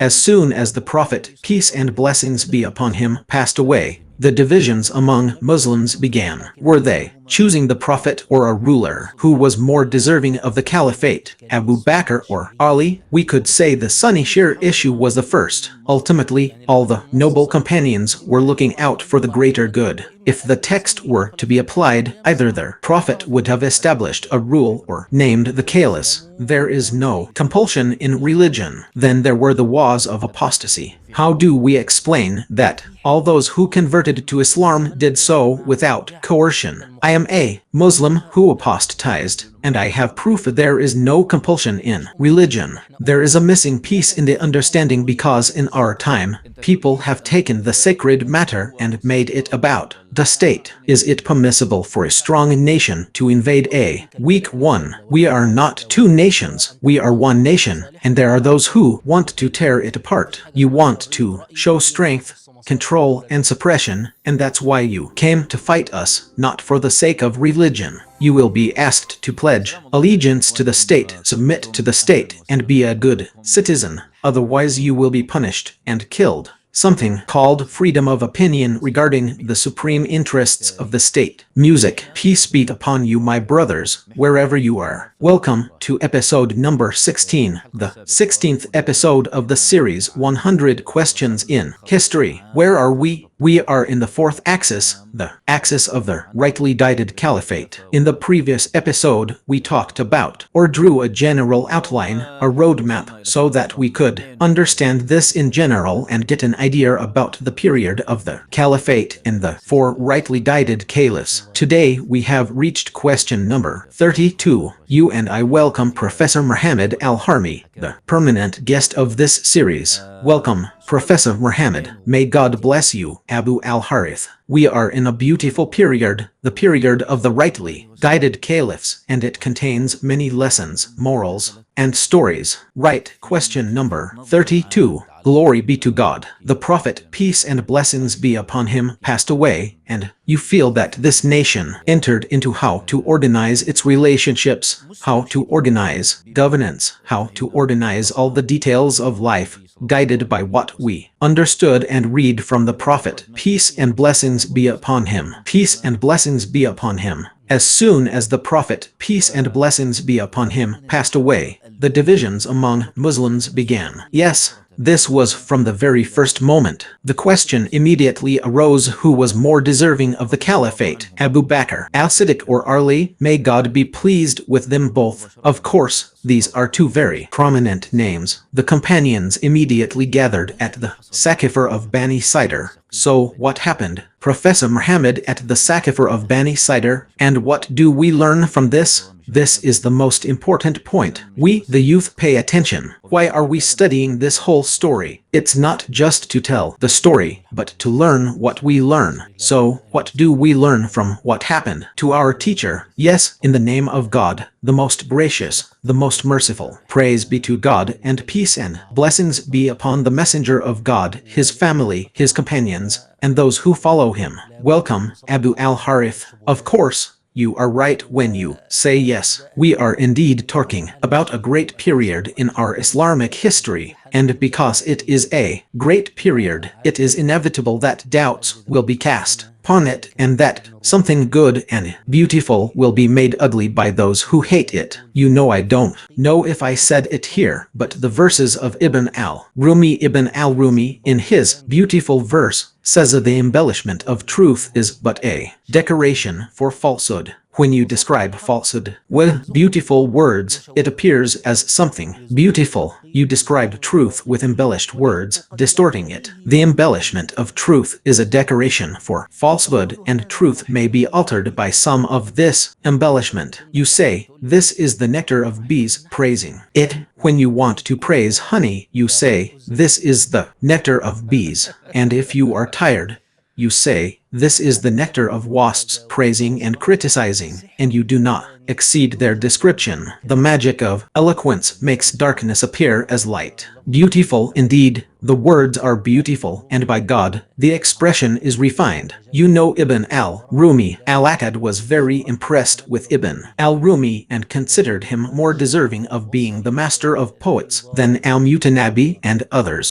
As soon as the Prophet, peace and blessings be upon him, passed away, the divisions among Muslims began. Were they choosing the Prophet or a ruler who was more deserving of the Caliphate, Abu Bakr or Ali? We could say the Sunni Shia issue was the first. Ultimately, all the noble companions were looking out for the greater good. If the text were to be applied, either their Prophet would have established a rule or named the caliphs. There is no compulsion in religion. Then there were the wars of apostasy. How do we explain that all those who converted to Islam did so without coercion? I am a Muslim who apostatized, and I have proof that there is no compulsion in religion. There is a missing piece in the understanding because in our time, people have taken the sacred matter and made it about the state. Is it permissible for a strong nation to invade a weak one? We are not two nations, we are one nation, and there are those who want to tear it apart. You want to show strength, control, and suppression, and that's why you came to fight us, not for the sake of religion. You will be asked to pledge allegiance to the state, submit to the state, and be a good citizen. Otherwise you will be punished and killed. Something called freedom of opinion regarding the supreme interests of the state. Music. Peace be upon you, my brothers, wherever you are. Welcome to episode number 16, the 16th episode of the series 100 Questions in History. Where are we? We are in the fourth axis, the axis of the rightly guided caliphate. In the previous episode, we talked about, or drew a general outline, a roadmap, so that we could understand this in general and get an idea about the period of the caliphate and the four rightly guided caliphs. Today, we have reached question number 32. You and I welcome Professor Muhammad Al-Harmi, the permanent guest of this series. Welcome, Professor Muhammad. May God bless you, Abu Al-Harith. We are in a beautiful period, the period of the rightly guided caliphs, and it contains many lessons, morals, and stories. Right. Question number 32. Glory be to God. The Prophet, peace and blessings be upon him, passed away, and you feel that this nation entered into how to organize its relationships, how to organize governance, how to organize all the details of life, guided by what we understood and read from the Prophet. Peace and blessings be upon him. Peace and blessings be upon him. As soon as the Prophet, peace and blessings be upon him, passed away, the divisions among Muslims began. Yes, this was from the very first moment. The question immediately arose, who was more deserving of the caliphate, Abu Bakr as-Siddiq or Ali? May God be pleased with them both. Of course, these are two very prominent names. The companions immediately gathered at the Sakifar of Bani Sidr. So, what happened? Professor Muhammad at the Sakifar of Bani Sidr. And what do we learn from this? This is the most important point. We, the youth, pay attention. Why are we studying this whole story? It's not just to tell the story, but to learn what we learn. So, what do we learn from what happened to our teacher? Yes, in the name of God, the most gracious, the most merciful. Praise be to God, and peace and blessings be upon the messenger of God, his family, his companions, and those who follow him. Welcome, Abu Al-Harith. Of course, you are right when you say yes. We are indeed talking about a great period in our Islamic history, and because it is a great period, it is inevitable that doubts will be cast upon it, and that something good and beautiful will be made ugly by those who hate it. You know, I don't know if I said it here, but the verses of Ibn al-Rumi in his beautiful verse says that the embellishment of truth is but a decoration for falsehood. When you describe falsehood with beautiful words, it appears as something beautiful. You describe truth with embellished words, distorting it. The embellishment of truth is a decoration for falsehood, and truth may be altered by some of this embellishment. You say, this is the nectar of bees, praising it. When you want to praise honey, you say, this is the nectar of bees. And if you are tired, you say, this is the nectar of wasps, praising and criticizing, and you do not exceed their description. The magic of eloquence makes darkness appear as light. Beautiful indeed, the words are beautiful, and by God, the expression is refined. You know Ibn al-Rumi. Al-Akkad was very impressed with Ibn al-Rumi and considered him more deserving of being the master of poets than al-Mutanabi and others.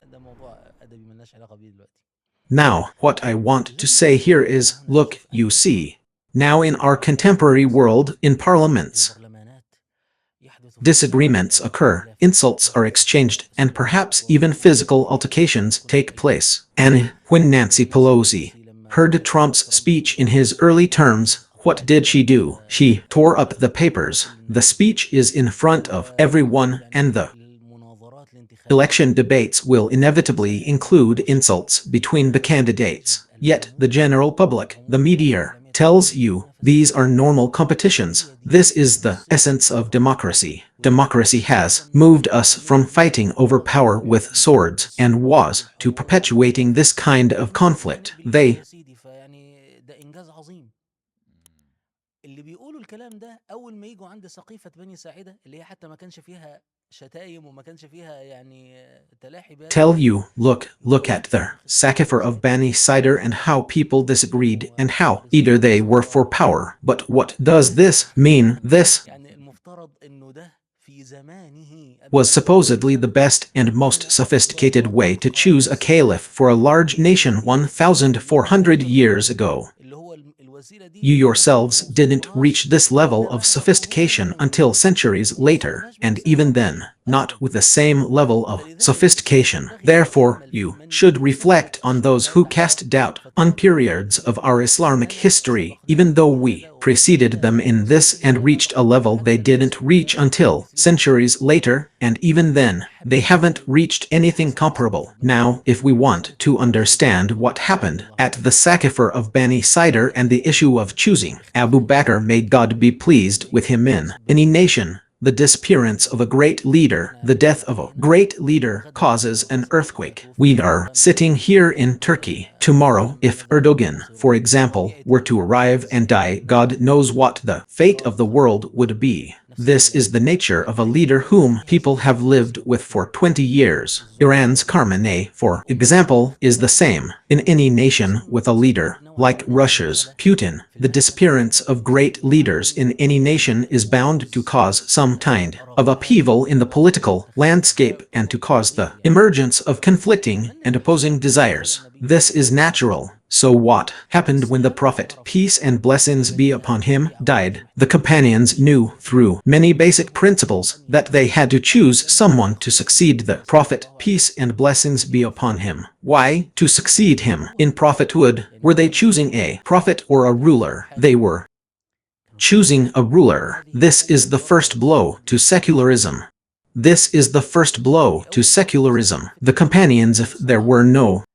Now, what I want to say here is, look, you see. Now in our contemporary world, in parliaments, disagreements occur, insults are exchanged, and perhaps even physical altercations take place. And when Nancy Pelosi heard Trump's speech in his early terms, what did she do? She tore up the papers. The speech is in front of everyone, and the election debates will inevitably include insults between the candidates. Yet the general public, the media, tells you these are normal competitions. This is the essence of democracy. Democracy has moved us from fighting over power with swords and was to perpetuating this kind of conflict. They اللي بيقولوا الكلام ده اول ما يجوا عند سقيفة بني ساعدة اللي هي حتى ما كانش فيها شتايم وما كانش فيها يعني تلاحي بها tell you, look at the sacrifice of Bani Sidr and how people disagreed and how either they were for power. But what does this mean? This يعني المفترض انه ده في زمانه was supposedly the best and most sophisticated way to choose a caliph for a large nation 1,400 years ago. اللي هو الوسيلة دي You yourselves didn't reach this level of sophistication until centuries later, and even then, not with the same level of sophistication. Therefore, you should reflect on those who cast doubt on periods of our Islamic history, even though we preceded them in this and reached a level they didn't reach until centuries later, and even then, they haven't reached anything comparable. Now, if we want to understand what happened at the sacrifice of Bani Sidr and the issue of choosing Abu Bakr, may God be pleased with him, in any nation, the disappearance of a great leader, the death of a great leader causes an earthquake. We are sitting here in Turkey. Tomorrow, if Erdogan, for example, were to arrive and die, God knows what the fate of the world would be. This is the nature of a leader whom people have lived with for 20 years. Iran's Khamenei, for example, is the same. In any nation with a leader, like Russia's Putin, the disappearance of great leaders in any nation is bound to cause some kind of upheaval in the political landscape and to cause the emergence of conflicting and opposing desires. This is natural. So what happened when the Prophet, peace and blessings be upon him, died? The companions knew through many basic principles that they had to choose someone to succeed the Prophet, peace and blessings be upon him. Why? To succeed him in prophethood. Were they choosing a prophet or a ruler? They were choosing a ruler. This is the first blow to secularism. This is the first blow to secularism. The companions, if there were no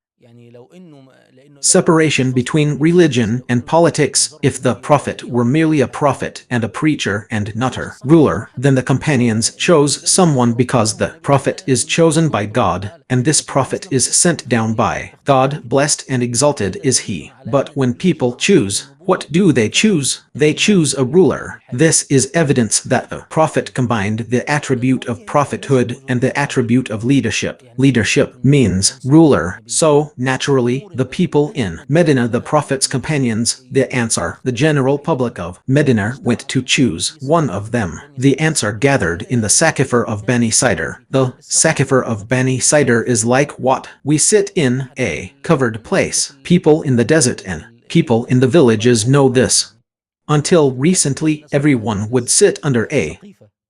separation between religion and politics, if the prophet were merely a prophet and a preacher and not a ruler, then the companions chose someone because the prophet is chosen by God, and this prophet is sent down by God, blessed and exalted is he. But when people choose, what do they choose? They choose a ruler. This is evidence that the prophet combined the attribute of prophethood and the attribute of leadership. Leadership means ruler. So, naturally, the people in Medina, the prophet's companions, the Ansar, the general public of Medina, went to choose one of them. The Ansar gathered in the sacrifice of Bani Sidr. The sacrifice of Bani Sidr is like what? We sit in a covered place. People in the desert and people in the villages know this. Until recently, everyone would sit under a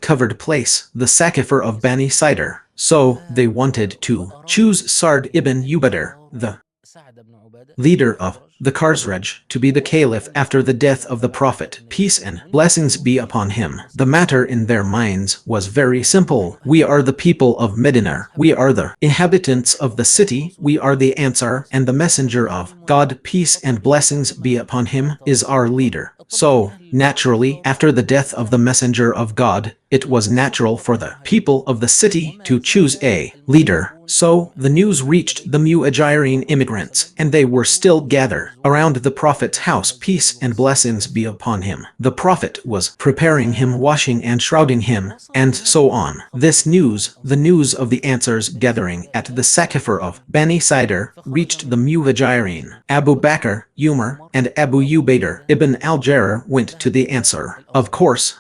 covered place, the sacrifice of Bani Sidr. So, they wanted to choose Sa'd ibn Ubadah, the leader of the Khazraj, to be the caliph after the death of the Prophet, peace and blessings be upon him. The matter in their minds was very simple. We are the people of Medina. We are the inhabitants of the city. We are the Ansar, and the messenger of God, peace and blessings be upon him, is our leader. So, Naturally, after the death of the messenger of God, it was natural for the people of the city to choose a leader. So, the news reached the Muhajirin immigrants, and they were still gathered around the Prophet's house, peace and blessings be upon him. The Prophet was preparing him, washing and shrouding him, and so on. This news, the news of the Ansar's gathering at the Sakifar of Bani Sidr, reached the Muhajirin. Abu Bakr, Umar, and Abu Ubaidah ibn al-Jarrah went to the Ansar. Of course,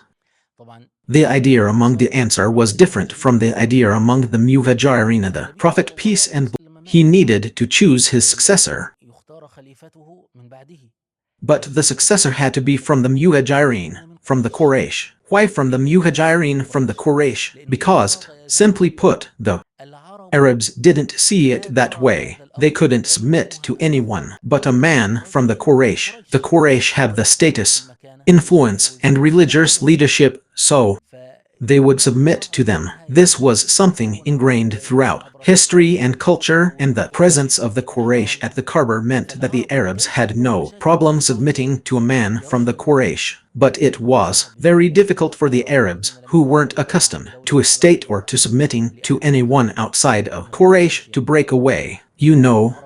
the idea among the Ansar was different from the idea among the Muhajirin. The Prophet, peace and he needed to choose his successor. But the successor had to be from the Muhajirin, from the Quraysh. Why from the Muhajirin, from the Quraysh? Because, simply put, the Arabs didn't see it that way. They couldn't submit to anyone but a man from the Quraysh. The Quraysh had the status, influence, and religious leadership, so they would submit to them. This was something ingrained throughout history and culture, and the presence of the Quraysh at the Kaaba meant that the Arabs had no problem submitting to a man from the Quraysh. But it was very difficult for the Arabs, who weren't accustomed to a state or to submitting to anyone outside of Quraysh, to break away. You know,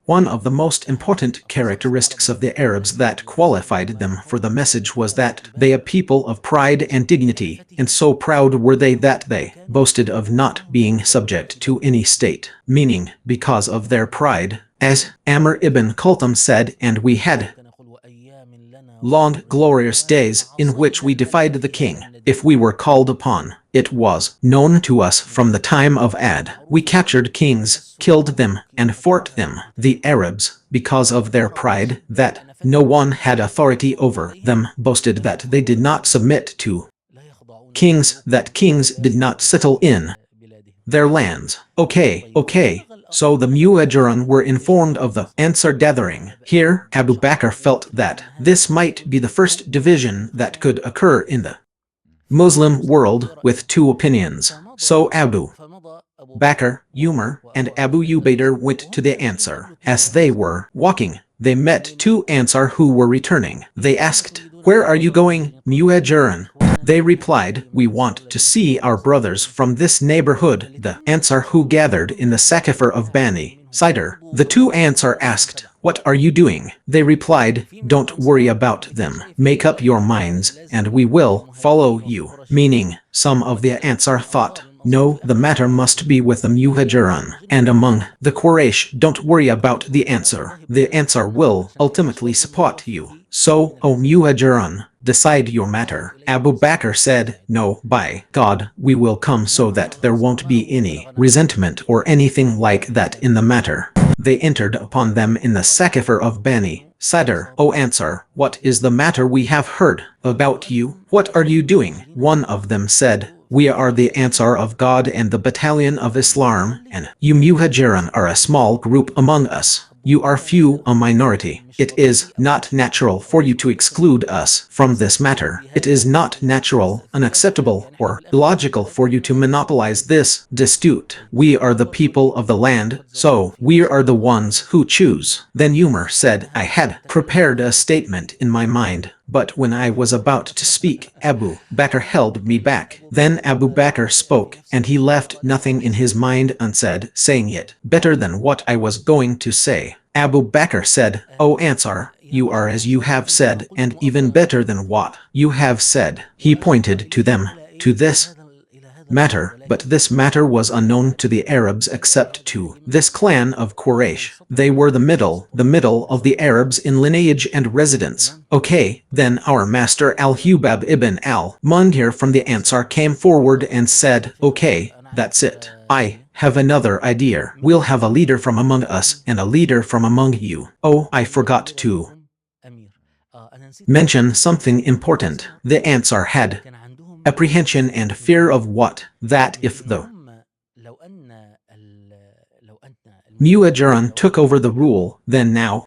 one of the most important characteristics of the Arabs that qualified them for the message was that they a people of pride and dignity, and so proud were they that they boasted of not being subject to any state, meaning because of their pride. As Amr ibn Kulthum said, and we had long glorious days in which we defied the king. If we were called upon, it was known to us from the time of Ad. We captured kings, killed them, and fought them. The Arabs, because of their pride that no one had authority over them, boasted that they did not submit to kings, that kings did not settle in their lands. Okay. So the Muhajirin were informed of the Ansar gathering. Here, Abu Bakr felt that this might be the first division that could occur in the Muslim world with two opinions. So Abu Bakr, Umar, and Abu Ubaidah went to the Ansar. As they were walking, they met two Ansar who were returning. They asked, "Where are you going, Muhajirin?" They replied, "We want to see our brothers from this neighborhood, the Ansar who gathered in the Sakifar of Bani Sidr." The two Ansar asked, "What are you doing?" They replied, "Don't worry about them. Make up your minds, and we will follow you." Meaning, some of the Ansar thought, no, the matter must be with the Muhajirin. And among the Quraysh, don't worry about the Ansar. The Ansar will ultimately support you. So, O Muhajirin, decide your matter. Abu Bakr said, "No, by God, we will come so that there won't be any resentment or anything like that in the matter." They entered upon them in the Sakifar of Bani Sidr. "O Ansar, what is the matter? We have heard about you. What are you doing?" One of them said, "We are the Ansar of God and the battalion of Islam, and you Muhajirin are a small group among us. You are few, a minority. It is not natural for you to exclude us from this matter. It is not natural, unacceptable, or illogical for you to monopolize this dispute. We are the people of the land, so we are the ones who choose." Then Umar said, "I had prepared a statement in my mind, but when I was about to speak, Abu Bakr held me back." Then Abu Bakr spoke, and he left nothing in his mind unsaid, saying it better than what I was going to say. Abu Bakr said, "O Ansar, you are as you have said, and even better than what you have said." He pointed to them, to this matter, but this matter was unknown to the Arabs except to this clan of Quraysh. They were the middle of the Arabs in lineage and residence. Okay, then our master Al-Hubab ibn al-Mundhir from the Ansar came forward and said, "Okay, that's it. I have another idea. We'll have a leader from among us and a leader from among you." Oh, I forgot to mention something important. The Ansar had apprehension and fear of what? That if the Muhajirin took over the rule, then now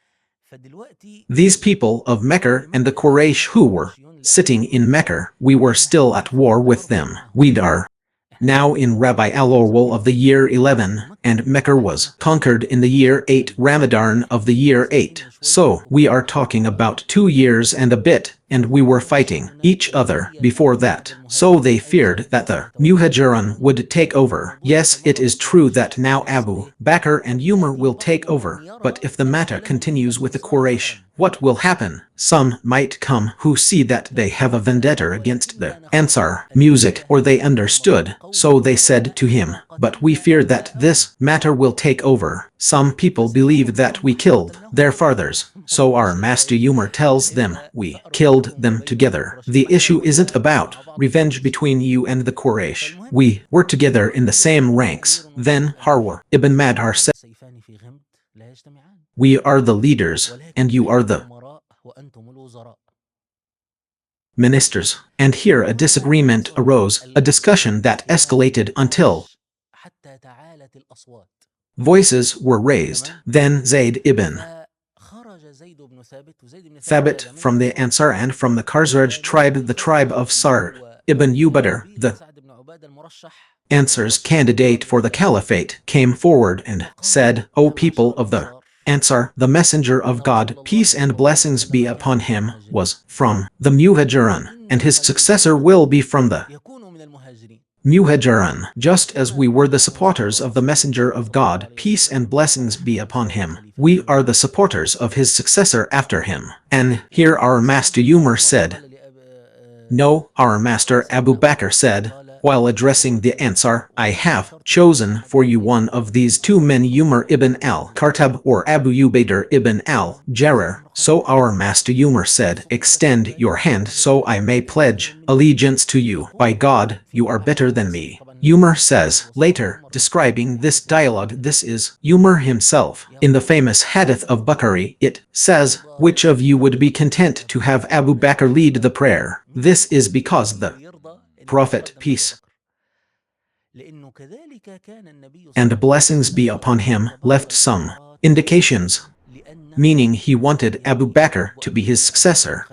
these people of Mecca and the Quraysh who were sitting in Mecca, we were still at war with them. We are now in Rabi al-Awwal of the year 11, and Mecca was conquered in the year 8 Ramadan of the year 8. So, we are talking about 2 years and a bit, and we were fighting each other before that. So they feared that the Muhajirun would take over. Yes, it is true that now Abu Bakr and Umar will take over, but if the matter continues with the Quraysh, what will happen? Some might come who see that they have a vendetta against the Ansar music, or they understood, so they said to him, but we fear that this matter will take over. Some people believe that we killed their fathers, so our master Umar tells them we killed them together. The issue isn't about revenge between you and the Quraysh. We were together in the same ranks. Then Harwa ibn Madhar said, we are the leaders, and you are the ministers. And here a disagreement arose, a discussion that escalated until voices were raised. Then Zayd ibn Thabit from the Ansar and from the Khazraj tribe, the tribe of Sa'd ibn Ubadah, the Ansar's candidate for the Caliphate, came forward and said, O people of the Ansar, the messenger of God, peace and blessings be upon him, was from the Muhajirun, and his successor will be from the Muhajirun, just as we were the supporters of the messenger of God, peace and blessings be upon him. We are the supporters of his successor after him. And here our master Umar said, no, our master Abu Bakr said, while addressing the Ansar, I have chosen for you one of these two men, Umar ibn al-Khattab or Abu Ubaidah ibn al-Jarrah. So our master Umar said, extend your hand so I may pledge allegiance to you. By God, you are better than me. Umar says, later, describing this dialogue, this is Umar himself. In the famous hadith of Bukhari, it says, which of you would be content to have Abu Bakr lead the prayer? This is because the Prophet, peace and blessings be upon him, left some indications, meaning he wanted Abu Bakr to be his successor.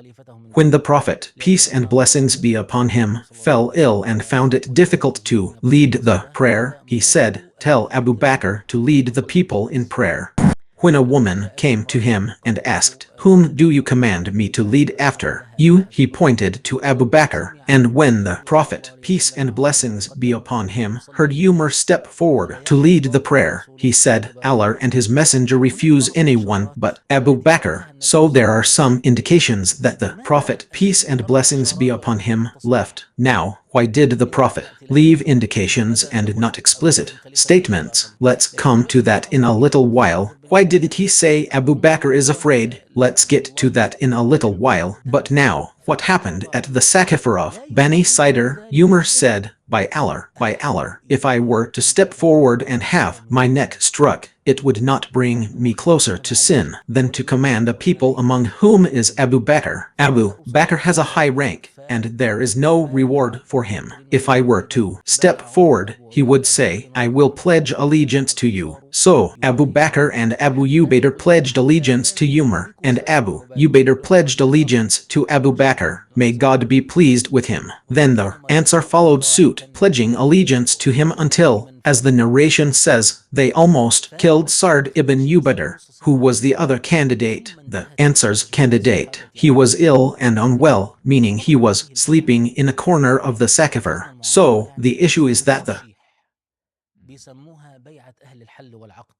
When the Prophet, peace and blessings be upon him, fell ill and found it difficult to lead the prayer, he said, tell Abu Bakr to lead the people in prayer. When a woman came to him and asked, whom do you command me to lead after you? He pointed to Abu Bakr, and when the Prophet, peace and blessings be upon him, heard Umar step forward to lead the prayer, he said, Allah and his messenger refuse anyone but Abu Bakr. So there are some indications that the Prophet, peace and blessings be upon him, left. Now, why did the Prophet leave indications and not explicit statements? Let's come to that in a little while. Why did he say Abu Bakr is afraid? Let's get to that in a little while. But now, what happened at the Saqifa of Bani Sidr? Umar said, by Allah, if I were to step forward and have my neck struck, it would not bring me closer to sin than to command a people among whom is Abu Bakr. Abu Bakr has a high rank, and there is no reward for him. If I were to step forward, he would say, I will pledge allegiance to you. So Abu Bakr and Abu Ubaidah pledged allegiance to Umar, and Abu Ubaidah pledged allegiance to Abu Bakr. May God be pleased with him. Then the Ansar followed suit, pledging allegiance to him until, as the narration says, they almost killed Sa'd ibn Ubaidah, who was the other candidate, the Ansar's candidate. He was ill and unwell, meaning he was sleeping in a corner of the Saqifa. So, the issue is that the بيسموها بيعة أهل الحل والعقد،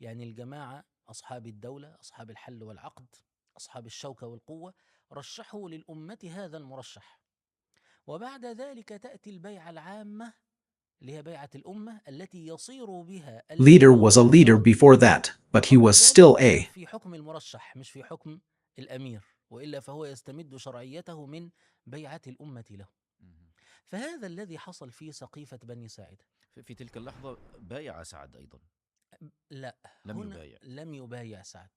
يعني الجماعة أصحاب الدولة، أصحاب الحل والعقد، أصحاب الشوكة والقوة، رشحوا للأمة هذا المرشح. وبعد ذلك تأتي البيعة العامة اللي هي بيعة الأمة التي يصير بها leader was a leader before that, but he was still a في حكم المرشح مش في حكم الأمير، وإلا فهو يستمد شرعيته من بيعة الأمة له. فهذا الذي حصل في سقيفة بني ساعدة. في تلك اللحظة بايع سعد أيضا؟ لا، لم يبايع سعد.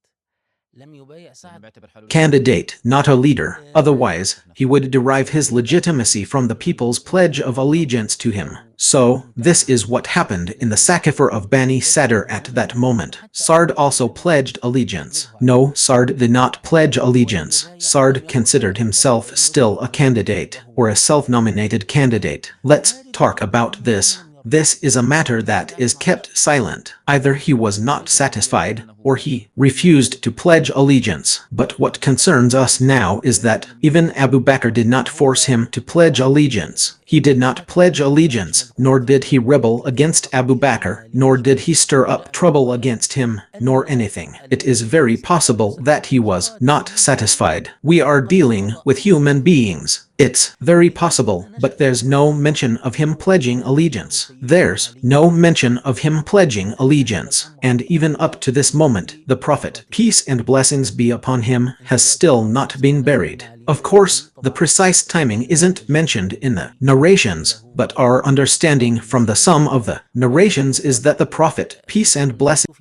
Candidate, not a leader. Otherwise, he would derive his legitimacy from the people's pledge of allegiance to him. So, this is what happened in the Saqifa of Bani Sadr at that moment. Sa'd also pledged allegiance. No, Sa'd did not pledge allegiance. Sa'd considered himself still a candidate, or a self-nominated candidate. Let's talk about this. This is a matter that is kept silent. Either he was not satisfied, or he refused to pledge allegiance. But what concerns us now is that even Abu Bakr did not force him to pledge allegiance. He did not pledge allegiance, nor did he rebel against Abu Bakr, nor did he stir up trouble against him, nor anything. It is very possible that he was not satisfied. We are dealing with human beings. It's very possible, but there's no mention of him pledging allegiance. There's no mention of him pledging allegiance. And even up to this moment, the Prophet, peace and blessings be upon him, has still not been buried. Of course, the precise timing isn't mentioned in the narrations, but our understanding from the sum of the narrations is that the Prophet, peace and blessings,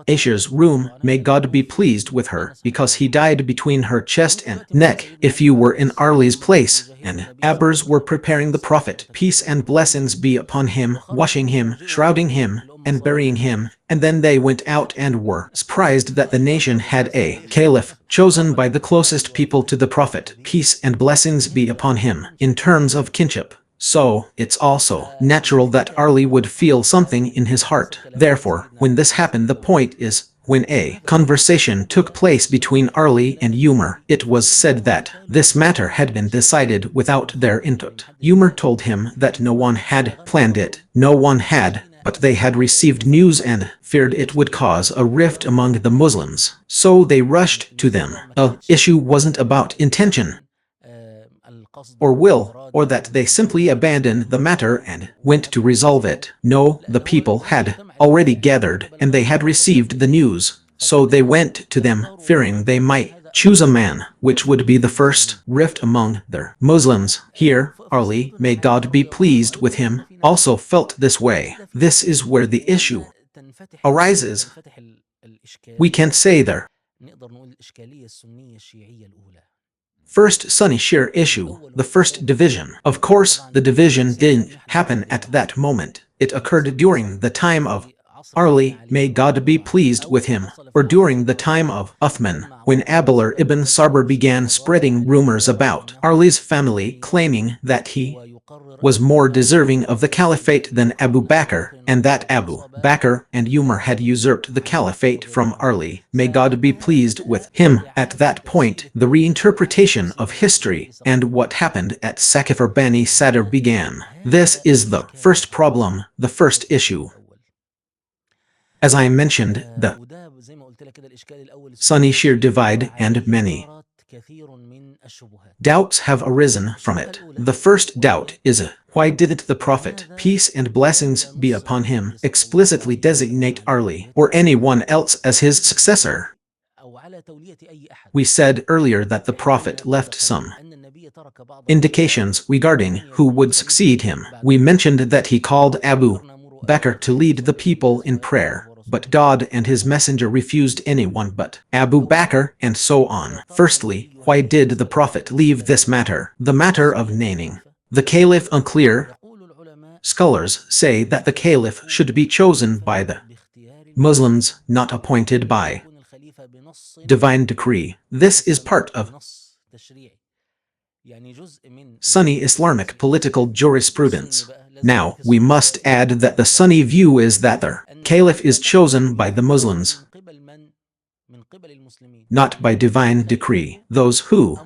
Aisha's room, may God be pleased with her, because he died between her chest and neck. If you were in Ali's place, and Abbers were preparing the Prophet, peace and blessings be upon him, washing him, shrouding him, and burying him, and then they went out and were surprised that the nation had a caliph, chosen by the closest people to the Prophet, peace and blessings be upon him, in terms of kinship. So, it's also natural that Ali would feel something in his heart. Therefore, when this happened, the point is, when a conversation took place between Ali and Umar, it was said that this matter had been decided without their input. Umar told him that no one had planned it, no one had, but they had received news and feared it would cause a rift among the Muslims. So they rushed to them. The issue wasn't about intention or will, or that they simply abandoned the matter and went to resolve it. No, the people had already gathered, and they had received the news. So they went to them, fearing they might choose a man, which would be the first rift among their Muslims. Here, Ali, may God be pleased with him, also felt this way. This is where the issue arises. We can say there. First Sunni Shia issue, the first division. Of course, the division didn't happen at that moment. It occurred during the time of Ali, may God be pleased with him, or during the time of Uthman, when Abdullah ibn Sarbar began spreading rumors about Ali's family, claiming that he was more deserving of the caliphate than Abu Bakr, and that Abu Bakr and Umar had usurped the caliphate from Ali. May God be pleased with him. At that point, the reinterpretation of history and what happened at Sakif Bani Sadr began. This is the first problem, the first issue. As I mentioned, the Sunni Shia divide and many doubts have arisen from it. The first doubt is, why didn't the Prophet, peace and blessings be upon him, explicitly designate Ali or anyone else as his successor? We said earlier that the Prophet left some indications regarding who would succeed him. We mentioned that he called Abu Bakr to lead the people in prayer, but God and his messenger refused anyone but Abu Bakr, and so on. Firstly, why did the Prophet leave this matter, the matter of naming the caliph, unclear? Scholars say that the caliph should be chosen by the Muslims, not appointed by divine decree. This is part of Sunni Islamic political jurisprudence. Now, we must add that the Sunni view is that the caliph is chosen by the Muslims, not by divine decree. Those who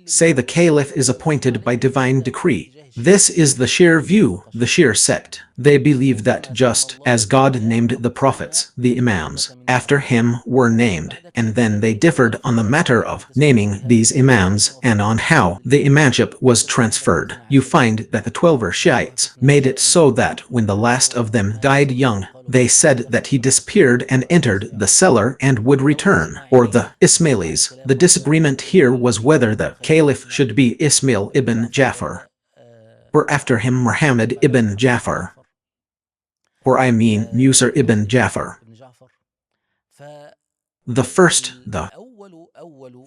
say the caliph is appointed by divine decree. This is the Shia view, the Shia sect. They believe that just as God named the prophets, the imams, after him were named, and then they differed on the matter of naming these imams and on how the imamship was transferred. You find that the Twelver Shiites made it so that when the last of them died young, they said that he disappeared and entered the cellar and would return. Or the Ismailis. The disagreement here was whether the caliph should be Ismail ibn Jafar, or after him Muhammad ibn Jafar, or I mean Musa ibn Jafar. The first, the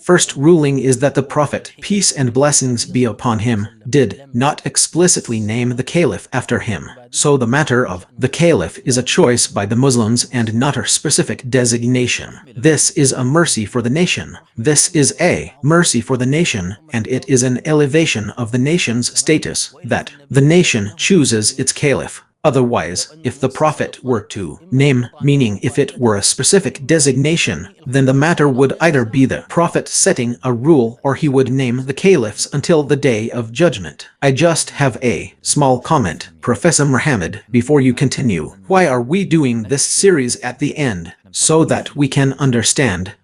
First ruling is that the Prophet, peace and blessings be upon him, did not explicitly name the Caliph after him. So the matter of the Caliph is a choice by the Muslims and not a specific designation. This is a mercy for the nation. This is a mercy for the nation, and it is an elevation of the nation's status that the nation chooses its Caliph. Otherwise, if the Prophet were to name, meaning if it were a specific designation, then the matter would either be the Prophet setting a rule or he would name the caliphs until the Day of Judgment. I just have a small comment, Professor Muhammad, before you continue. Why are we doing this series at the end? So that we can understand,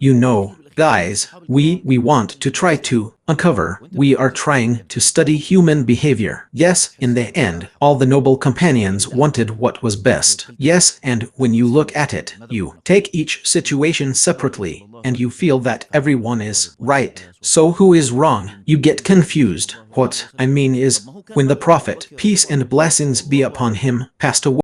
guys, we want to try to uncover. We are trying to study human behavior. Yes, in the end, all the noble companions wanted what was best. Yes, and when you look at it, you take each situation separately, and you feel that everyone is right. So who is wrong? You get confused. What I mean is, when the Prophet, peace and blessings be upon him, passed away,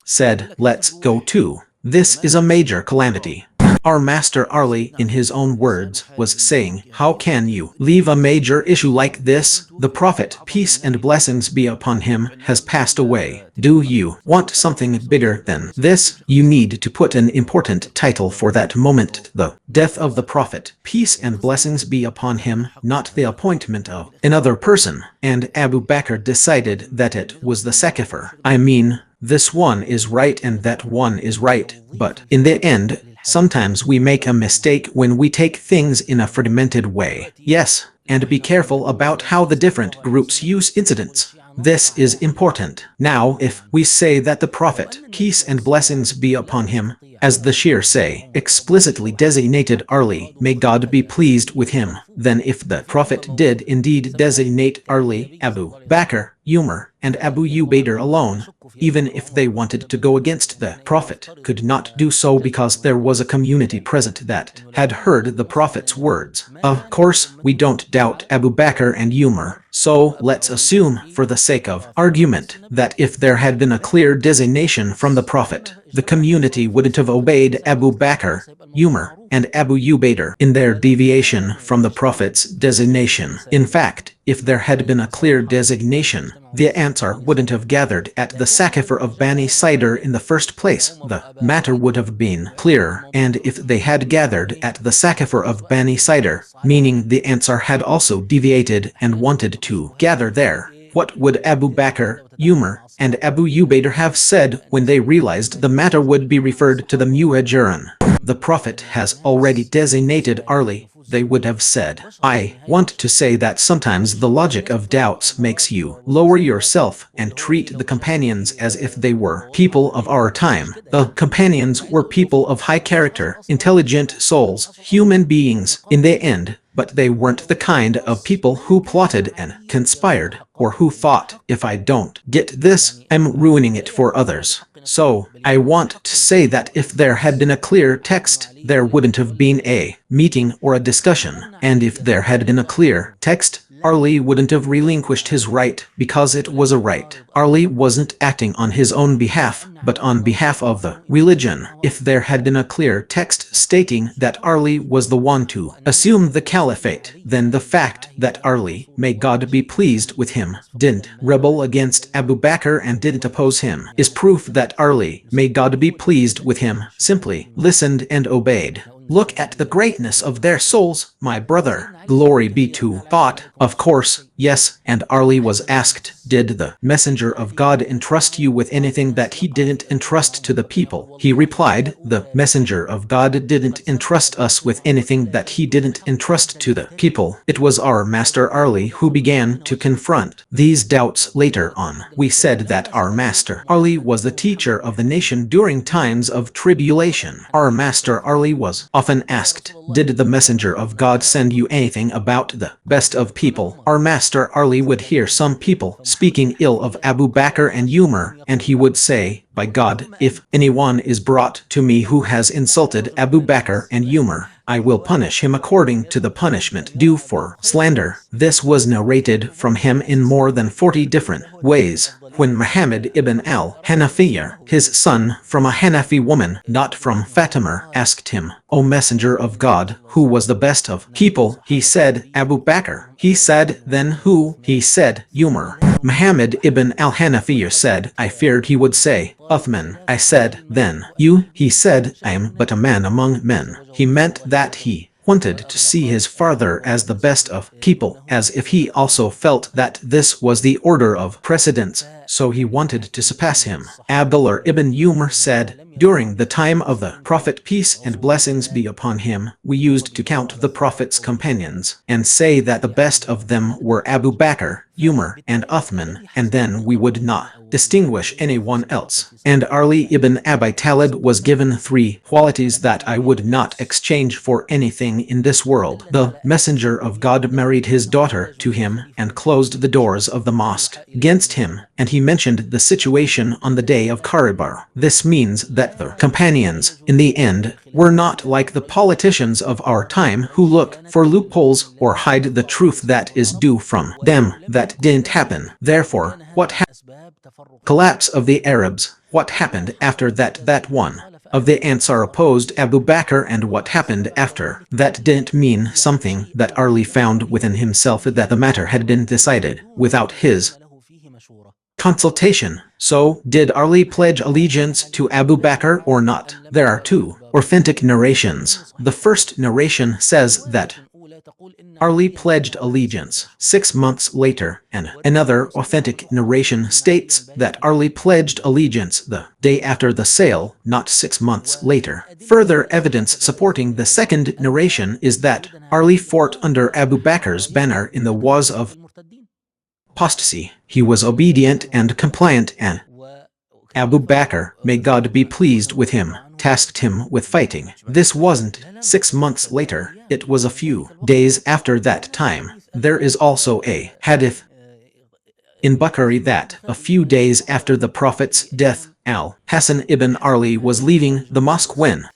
said, let's go too. This is a major calamity. Our Master Ali, in his own words, was saying, how can you leave a major issue like this? The Prophet, peace and blessings be upon him, has passed away. Do you want something bigger than this? You need to put an important title for that moment. The death of the Prophet, peace and blessings be upon him, not the appointment of another person. And Abu Bakr decided that it was the Sakifar. I mean, this one is right and that one is right, but in the end, sometimes we make a mistake when we take things in a fragmented way. Yes, and be careful about how the different groups use incidents. This is important. Now, if we say that the Prophet, peace and blessings be upon him, as the Shir say, explicitly designated Ali, may God be pleased with him, then if the Prophet did indeed designate Ali, Abu Bakr, Umar, and Abu Ubaidah alone, even if they wanted to go against the Prophet, could not do so because there was a community present that had heard the Prophet's words. Of course, we don't doubt Abu Bakr and Umar, so let's assume, for the sake of argument, that if there had been a clear designation from the Prophet, the community wouldn't have obeyed Abu Bakr, Umar, and Abu Ubaidah in their deviation from the Prophet's designation. In fact, if there had been a clear designation, the Ansar wouldn't have gathered at the Sakifar of Bani Sidr in the first place. The matter would have been clear, and if they had gathered at the Sakifar of Bani Sidr, meaning the Ansar had also deviated and wanted to gather there, what would Abu Bakr, Umar, and Abu Ubaidah have said when they realized the matter would be referred to the Muhajirun? The Prophet has already designated Ali. They would have said, I want to say that sometimes the logic of doubts makes you lower yourself and treat the companions as if they were people of our time. The companions were people of high character, intelligent souls, human beings in the end, but they weren't the kind of people who plotted and conspired, or who thought, if I don't get this, I'm ruining it for others. So, I want to say that if there had been a clear text, there wouldn't have been a meeting or a discussion. And if there had been a clear text, Ali wouldn't have relinquished his right because it was a right. Ali wasn't acting on his own behalf, but on behalf of the religion. If there had been a clear text stating that Ali was the one to assume the caliphate, then the fact that Ali, may God be pleased with him, didn't rebel against Abu Bakr and didn't oppose him, is proof that Ali, may God be pleased with him, simply listened and obeyed. Look at the greatness of their souls, my brother. Glory be to God. Of course, yes, and Ali was asked, did the messenger of God entrust you with anything that he didn't entrust to the people? He replied, the messenger of God didn't entrust us with anything that he didn't entrust to the people. It was our master Ali who began to confront these doubts later on. We said that our master Ali was the teacher of the nation during times of tribulation. Our master Ali was often asked, did the messenger of God send you anything about the best of people? Our master Ali would hear some people speaking ill of Abu Bakr and Umar, and he would say, by God, if anyone is brought to me who has insulted Abu Bakr and Umar, I will punish him according to the punishment due for slander. This was narrated from him in more than 40 different ways. When Muhammad ibn al-Hanafiyyah, his son from a Hanafi woman, not from Fatima, asked him, O Messenger of God, who was the best of people? He said, Abu Bakr. He said, then who? He said, Umar. Muhammad ibn al-Hanafiyyah said, I feared he would say, Uthman. I said, then you? He said, I am but a man among men. He meant that he wanted to see his father as the best of people, as if he also felt that this was the order of precedence, so he wanted to surpass him. Abdullah ibn Umar said, during the time of the Prophet, peace and blessings be upon him, we used to count the Prophet's companions and say that the best of them were Abu Bakr, Umar, and Uthman, and then we would not distinguish anyone else. And Ali ibn Abi Talib was given 3 qualities that I would not exchange for anything in this world. The Messenger of God married his daughter to him and closed the doors of the mosque against him, and he mentioned the situation on the day of Khaybar. This means that the companions, in the end, were not like the politicians of our time who look for loopholes or hide the truth that is due from them. That didn't happen. Therefore, what happened? Collapse of the Arabs. What happened after that? That one of the Ansar opposed Abu Bakr, and what happened after that didn't mean something that Ali found within himself, that the matter had been decided without his consultation. So, did Ali pledge allegiance to Abu Bakr or not? There are 2 authentic narrations. The first narration says that Ali pledged allegiance 6 months later, and another authentic narration states that Ali pledged allegiance the day after the sale, not 6 months later. Further evidence supporting the second narration is that Ali fought under Abu Bakr's banner in the wars of apostasy. He was obedient and compliant, and Abu Bakr, may God be pleased with him, tasked him with fighting. This wasn't 6 months later, it was a few days after that time. There is also a hadith in Bukhari that, a few days after the Prophet's death, Al-Hasan ibn Ali was leaving the mosque when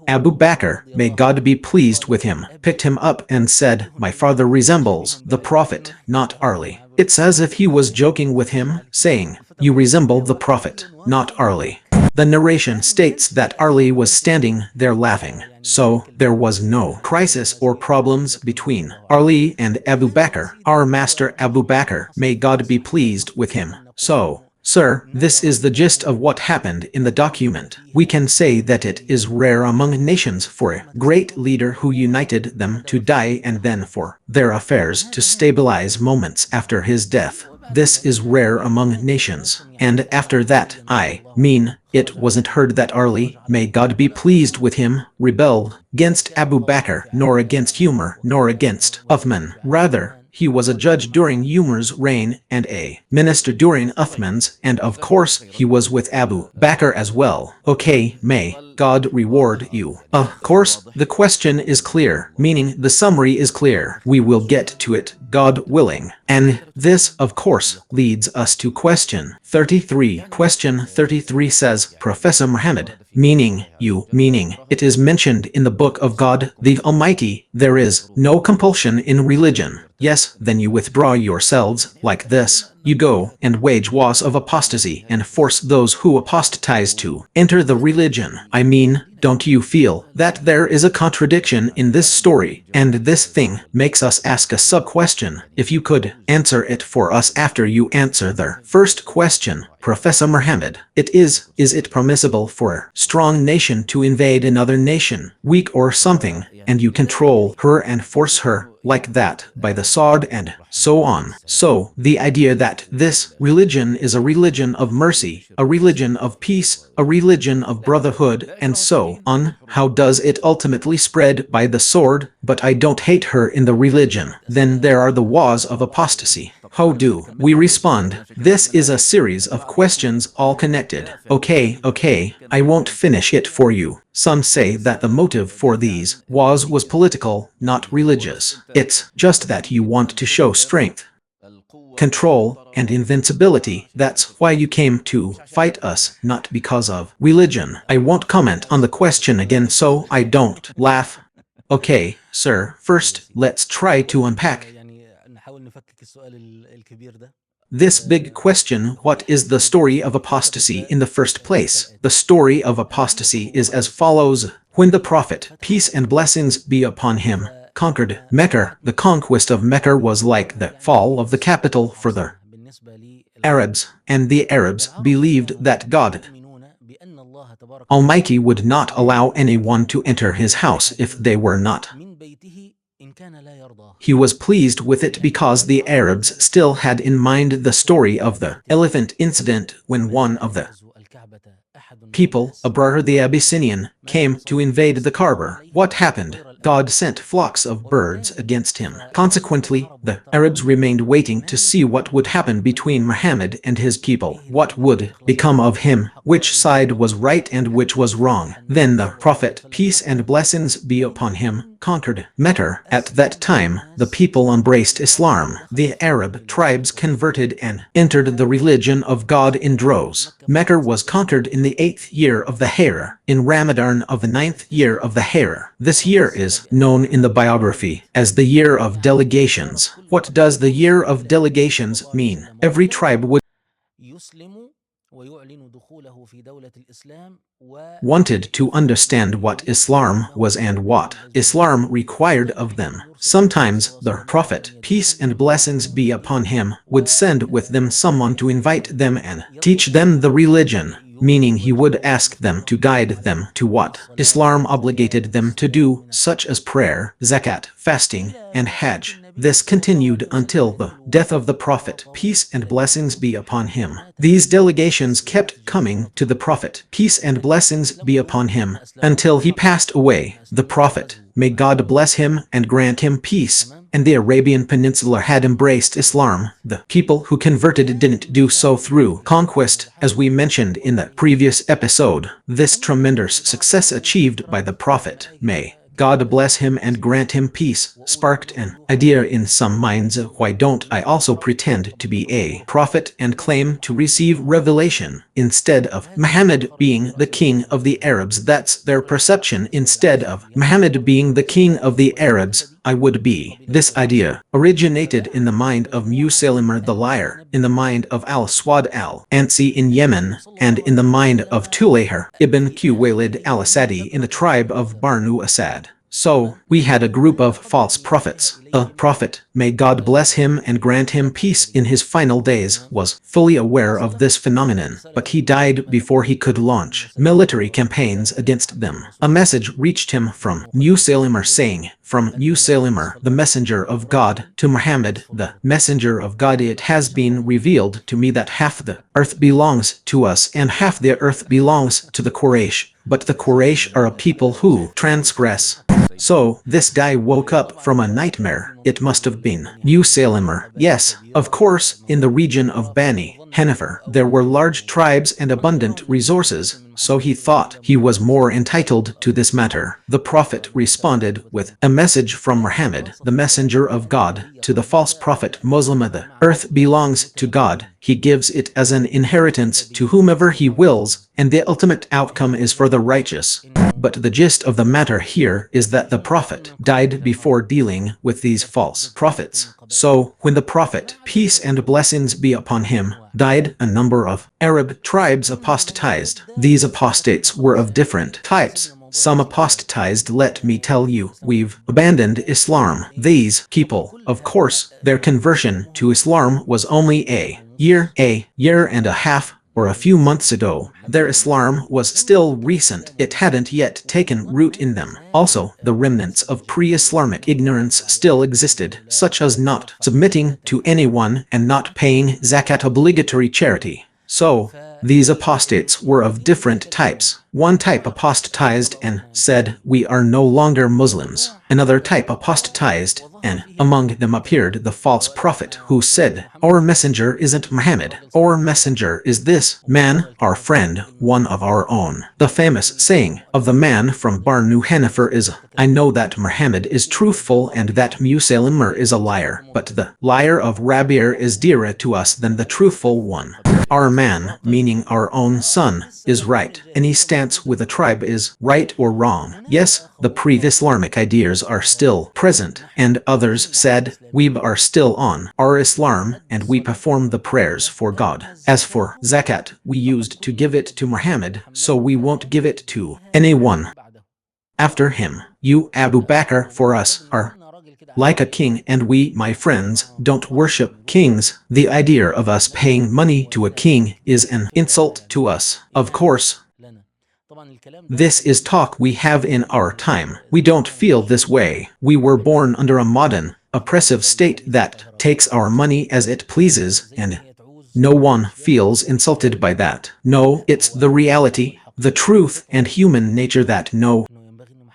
Abu Bakr, may God be pleased with him, picked him up and said, my father resembles the Prophet, not Ali. It's as if he was joking with him, saying, you resemble the Prophet, not Ali. The narration states that Ali was standing there laughing, so there was no crisis or problems between Ali and Abu Bakr. Our master Abu Bakr, may God be pleased with him. So, sir, this is the gist of what happened in the document. We can say that it is rare among nations for a great leader who united them to die and then for their affairs to stabilize moments after his death. This is rare among nations. And after that, it wasn't heard that Ali, may God be pleased with him, rebelled against Abu Bakr, nor against Umar, nor against Uthman. Rather, he was a judge during Umar's reign and a minister during Uthman's, and of course he was with Abu Bakr as well. Okay, may God reward you. Of course, the question is clear, meaning the summary is clear. We will get to it, God willing. And this, of course, leads us to question 33. Question 33 says, Professor Muhammad, meaning it is mentioned in the Book of God, the Almighty, there is no compulsion in religion. Yes, then you withdraw yourselves like this. You go and wage wars of apostasy and force those who apostatize to enter the religion. Don't you feel that there is a contradiction in this story? And this thing makes us ask a sub-question. If you could answer it for us after you answer the first question, Professor Muhammad, is it permissible for a strong nation to invade another nation, weak or something, and you control her and force her like that by the sword and so on? So, the idea that this religion is a religion of mercy, a religion of peace, a religion of brotherhood, and so on, how does it ultimately spread by the sword? But I don't hate her in the religion. Then there are the wars of apostasy. How do we respond? This is a series of questions all connected. Okay, I won't finish it for you. Some say that the motive for these wars was political, not religious. It's just that you want to show strength. control, and invincibility. That's why you came to fight us, not because of religion. I won't comment on the question again so I don't laugh. Okay, sir, first, let's try to unpack يعني نحاول نفكك السؤال الكبير ده. this big question: what is the story of apostasy in the first place? The story of apostasy is as follows. When the Prophet, peace and blessings be upon him, conquered Mecca, the conquest of Mecca was like the fall of the capital for the Arabs, and the Arabs believed that God Almighty would not allow anyone to enter his house if they were not. He was pleased with it because the Arabs still had in mind the story of the elephant incident when one of the people, Bakr the Abyssinian, came to invade the Kaaba. What happened? God sent flocks of birds against him. Consequently, the Arabs remained waiting to see what would happen between Muhammad and his people. What would become of him? Which side was right and which was wrong? Then the Prophet, peace and blessings be upon him, conquered Mecca. At that time, the people embraced Islam. The Arab tribes converted and entered the religion of God in droves. Mecca was conquered in the 8th year of the Hijra, in Ramadan of the 9th year of the Hijra. This year is known in the biography as the year of delegations. What does the year of delegations mean? Every tribe would wanted to understand what Islam was and what Islam required of them. Sometimes the Prophet, peace and blessings be upon him, would send with them someone to invite them and teach them the religion, meaning he would ask them to guide them to what Islam obligated them to do, such as prayer, zakat, fasting, and hajj. This continued until the death of the Prophet, peace and blessings be upon him. These delegations kept coming to the Prophet, peace and blessings be upon him, until he passed away. The Prophet, may God bless him and grant him peace, and the Arabian Peninsula had embraced Islam. The people who converted didn't do so through conquest, as we mentioned in the previous episode. This tremendous success achieved by the Prophet, may God bless him and grant him peace, sparked an idea in some minds: why don't I also pretend to be a prophet and claim to receive revelation? Instead of Muhammad being the king of the Arabs, that's their perception. Instead of Muhammad being the king of the Arabs, I would be. This idea originated in the mind of Musaylimah the liar, in the mind of al-Swad al-Ansi in Yemen, and in the mind of Tulayhar ibn Khuwaylid al-Asadi in the tribe of Banu Asad. So, we had a group of false prophets. A prophet, may God bless him and grant him peace in his final days, was fully aware of this phenomenon, but he died before he could launch military campaigns against them. A message reached him from Musaylimah saying, from Musaylimah, the messenger of God, to Muhammad, the messenger of God: it has been revealed to me that half the earth belongs to us and half the earth belongs to the Quraysh, but the Quraysh are a people who transgress. So, this guy woke up from a nightmare. It must have been Musaylimah. Yes, of course, in the region of Bani Hanifa, there were large tribes and abundant resources, so he thought he was more entitled to this matter. The Prophet responded with a message from Muhammad, the messenger of God, to the false prophet Muslimah: the earth belongs to God. He gives it as an inheritance to whomever he wills, and the ultimate outcome is for the righteous. But the gist of the matter here is that the Prophet died before dealing with these false prophets. So, when the Prophet, peace and blessings be upon him, died, a number of Arab tribes apostatized. These apostates were of different types. Some apostatized, let me tell you, we've abandoned Islam. These people, of course, their conversion to Islam was only a year and a half, or a few months ago. Their Islam was still recent. It hadn't yet taken root in them. Also, the remnants of pre-Islamic ignorance still existed, such as not submitting to anyone and not paying zakat, obligatory charity. So, these apostates were of different types. One type apostatized and said, "We are no longer Muslims." Another type apostatized, and among them appeared the false prophet who said, "Our messenger isn't Muhammad. Our messenger is this man, our friend, one of our own." The famous saying of the man from Banu Hanifa is, "I know that Muhammad is truthful and that Musaylima is a liar, but the liar of Rabi'ah is dearer to us than the truthful one." Our man, meaning our own son, is right. Any stance with a tribe is right or wrong. Yes, the pre-Islamic ideas are still present, and others said, "We are still on our Islam and we perform the prayers for God. As for zakat, we used to give it to Muhammad, so we won't give it to anyone after him. You, Abu Bakr, for us, are like a king, and we, my friends, don't worship kings. The idea of us paying money to a king is an insult to us. Of course, this is talk we have in our time. We don't feel this way. We were born under a modern, oppressive state that takes our money as it pleases, and no one feels insulted by that. No, it's the reality, the truth, and human nature that no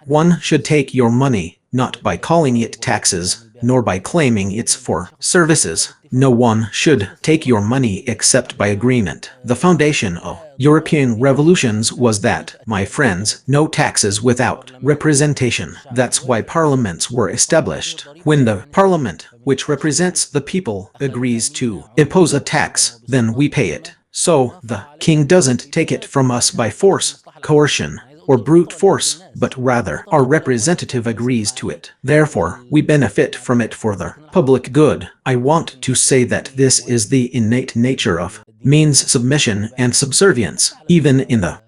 one should take your money, not by calling it taxes, nor by claiming it's for services. No one should take your money except by agreement. The foundation of European revolutions was that, my friends, no taxes without representation. That's why parliaments were established. When the parliament, which represents the people, agrees to impose a tax, then we pay it. So, the king doesn't take it from us by force, coercion, or brute force, but rather our representative agrees to it. Therefore, we benefit from it for the public good. I want to say that this is the innate nature of means submission and subservience, even in the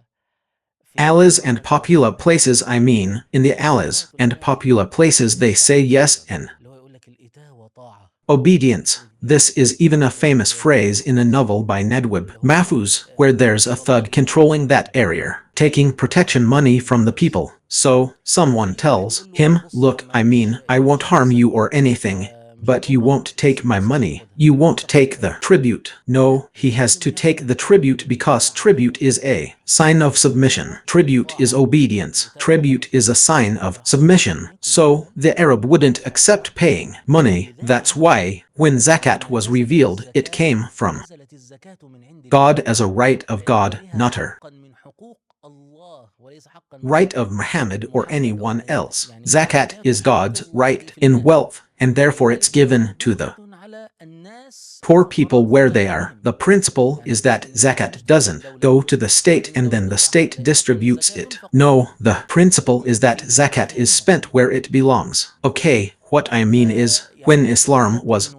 Allahs and popular places. I mean, in the Allahs and popular places they say yes and obedience. This is even a famous phrase in a novel by Nedwib Mahfouz, where there's a thug controlling that area, taking protection money from the people. So, someone tells him, "Look, I mean, I won't harm you or anything, but you won't take my money. You won't take the tribute." No, he has to take the tribute because tribute is a sign of submission. Tribute is obedience. Tribute is a sign of submission. So, the Arab wouldn't accept paying money. That's why, when zakat was revealed, it came from God as a right of God, not a right of Muhammad or anyone else. Zakat is God's right in wealth, and therefore it's given to the poor people where they are. The principle is that zakat doesn't go to the state and then the state distributes it. No, the principle is that zakat is spent where it belongs. Okay, what I mean is, when Islam was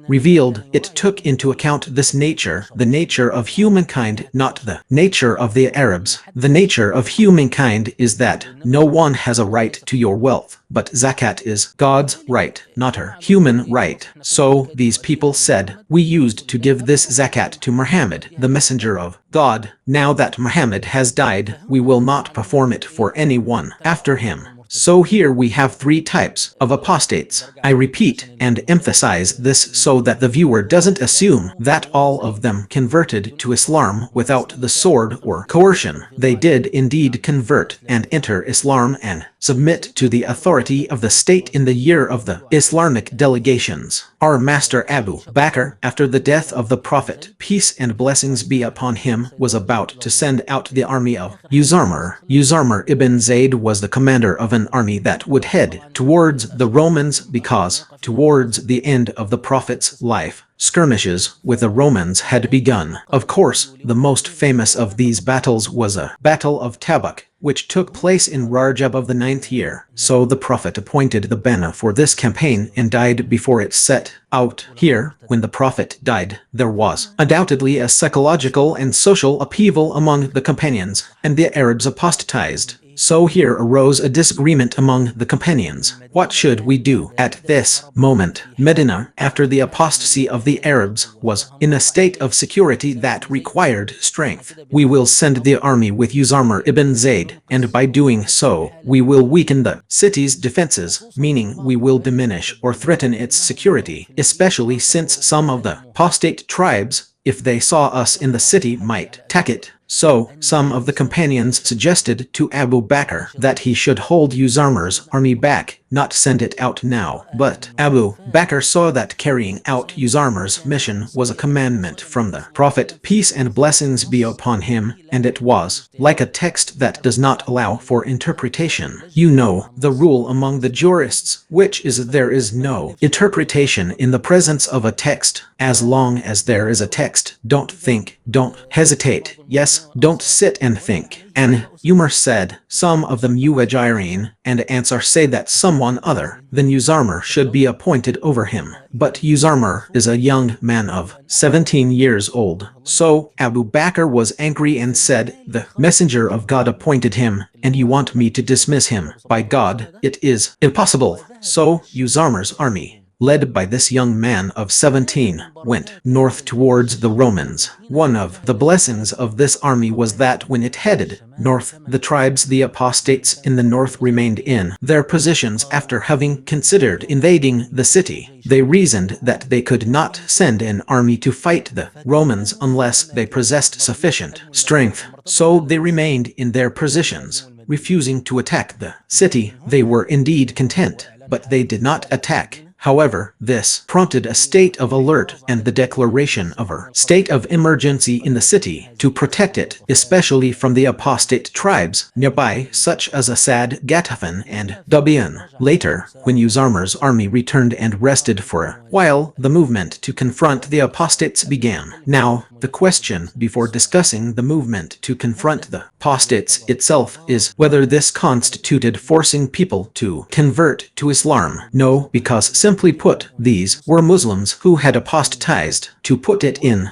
revealed, it took into account this nature, the nature of humankind, not the nature of the Arabs. The nature of humankind is that no one has a right to your wealth, but zakat is God's right, not a human right. So these people said, "We used to give this zakat to Muhammad, the messenger of God. Now that Muhammad has died, we will not perform it for anyone after him." So here we have three types of apostates. I repeat and emphasize this so that the viewer doesn't assume that all of them converted to Islam without the sword or coercion. They did indeed convert and enter Islam and submit to the authority of the state in the year of the Islamic delegations. Our master Abu Bakr, after the death of the Prophet, peace and blessings be upon him, was about to send out the army of Uzarmar. Uzarmar ibn Zayd was the commander of an army that would head towards the Romans because, towards the end of the Prophet's life, skirmishes with the Romans had begun. Of course, the most famous of these battles was a Battle of Tabuk, which took place in Rajab of the 9th year. So the Prophet appointed the Banner for this campaign and died before it set out. Here, when the Prophet died, there was undoubtedly a psychological and social upheaval among the companions, and the Arabs apostatized. So here arose a disagreement among the companions. What should we do? At this moment, Medina, after the apostasy of the Arabs, was in a state of security that required strength. We will send the army with Uzarmar ibn Zayd, and by doing so, we will weaken the city's defenses, meaning we will diminish or threaten its security, especially since some of the apostate tribes if they saw us in the city might attack it. So, some of the companions suggested to Abu Bakr that he should hold Uzamar's army back, not send it out now. But Abu Bakr saw that carrying out Uzamar's mission was a commandment from the Prophet, peace and blessings be upon him, and it was like a text that does not allow for interpretation. You know, the rule among the jurists, which is there is no interpretation in the presence of a text. As long as there is a text, don't think, don't hesitate, yes, don't sit and think. And Umar said, some of the Muhajirin and Ansar say that someone other than Uzamar should be appointed over him. But Uzamar is a young man of 17 years old. So Abu Bakr was angry and said, the messenger of God appointed him, and you want me to dismiss him? By God, it is impossible. So Uzamar's army, led by this young man of 17, went north towards the Romans. One of the blessings of this army was that when it headed north, the tribes, the apostates in the north, remained in their positions after having considered invading the city. They reasoned that they could not send an army to fight the Romans unless they possessed sufficient strength. So they remained in their positions, refusing to attack the city. They were indeed content, but they did not attack. However, this prompted a state of alert and the declaration of a state of emergency in the city to protect it, especially from the apostate tribes nearby, such as Asad, Ghatafan, and Dabian. Later, when Uzamar's army returned and rested for a while, the movement to confront the apostates began. Now, the question before discussing the movement to confront the apostates itself is whether this constituted forcing people to convert to Islam. No, because simply put, these were Muslims who had apostatized. To put it in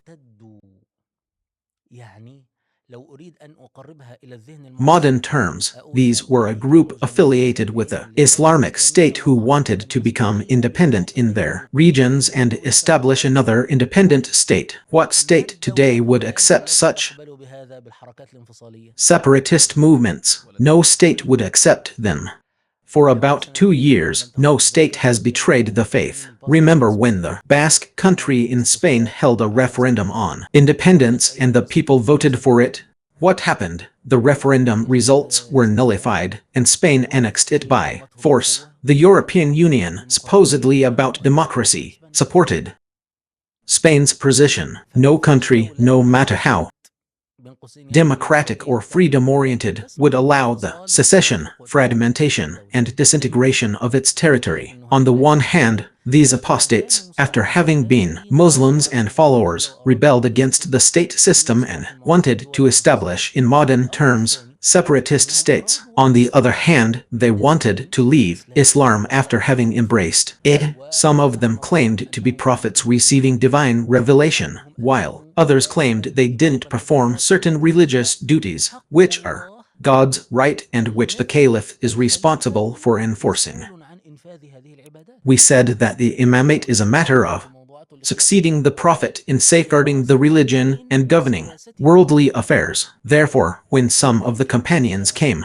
modern terms, these were a group affiliated with the Islamic State who wanted to become independent in their regions and establish another independent state. What state today would accept such separatist movements? No state would accept them. For about 2 years, no state has betrayed the faith. Remember when the Basque country in Spain held a referendum on independence and the people voted for it? What happened? The referendum results were nullified, and Spain annexed it by force. The European Union, supposedly about democracy, supported Spain's position. No country, no matter how democratic or freedom-oriented, would allow the secession, fragmentation, and disintegration of its territory. On the one hand, these apostates, after having been Muslims and followers, rebelled against the state system and wanted to establish, in modern terms, separatist states. On the other hand, they wanted to leave Islam after having embraced it. Some of them claimed to be prophets receiving divine revelation, while others claimed they didn't perform certain religious duties, which are God's right and which the Caliph is responsible for enforcing. We said that the imamate is a matter of succeeding the Prophet in safeguarding the religion and governing worldly affairs. Therefore, when some of the companions came,